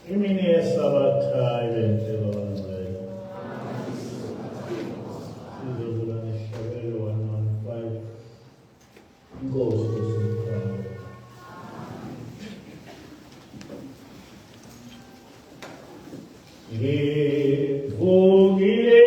Imini Sabata evento sizozulanisha vele 115 goes to Sintana. Vogile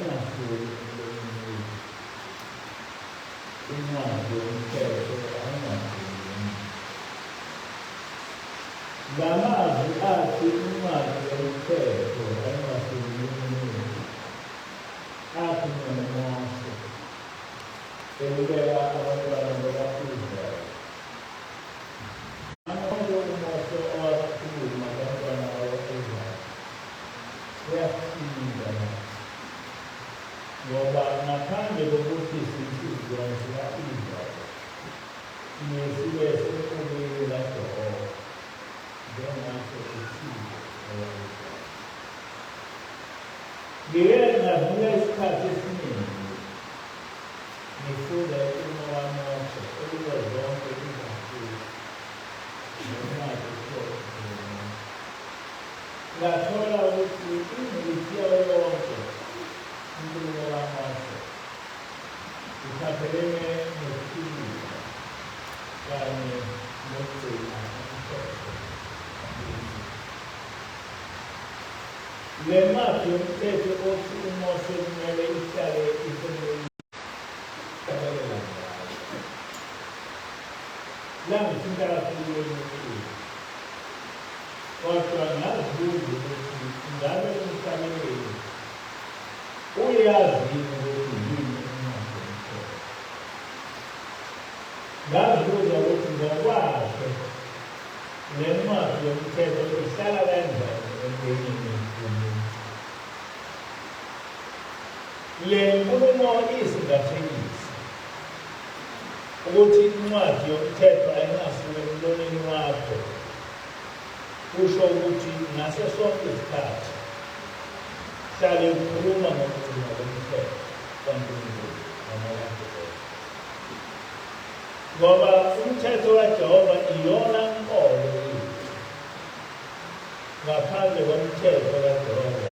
ayingasuli emlonyeni incwadi yomthetho ayingasuli. Ngamazwi athi incwadi yomthetho ayingasuli athi noMose elibeka abantwana bakaIsrayeli. Amanye uMose owakhuluma abantwana bakaIsrayeli uyaphinda ngoba ngaphandle kokuthi isizukulwane sika-Israyeli sibe senkubeni kaJehova njengaso isizwe sika-Israyeli. Ngike ngavuka isikhathi esiningi ngifunda ukuluma kaMose kuzo zonke izakhulu nencwadi yomthetho. Ngathola ukuthi ingcithiyo yonke inkulumo kaMose iphathelene nokuphilisa kanye nokugcina umthetho. Le ncwadi yomthetho othi uMose kumele ihlale isemlonyeni langithinta kakhulu emuntwini, kodwa ngazibuza ukuthi ngabe umhlabeleli uyazini ukuthi yini incwadi yomthetho. Ngazibuza ukuthi ngokwakhe le ncwadi yomthetho ihlala kanjani empilweni yomuntu. Le nkulumo isingathekisa ukuthi incwadi yomthetho ayingasuki emlonyeni wakho, kusho ukuthi ngaso sonke isikhathi hlale ukhuluma ngokugcina komthetho kaNkulunkulu namalandelela. Ngoba umthetho kaJehova iyona nkolo yethu. Ngaphandle komthetho kaJehova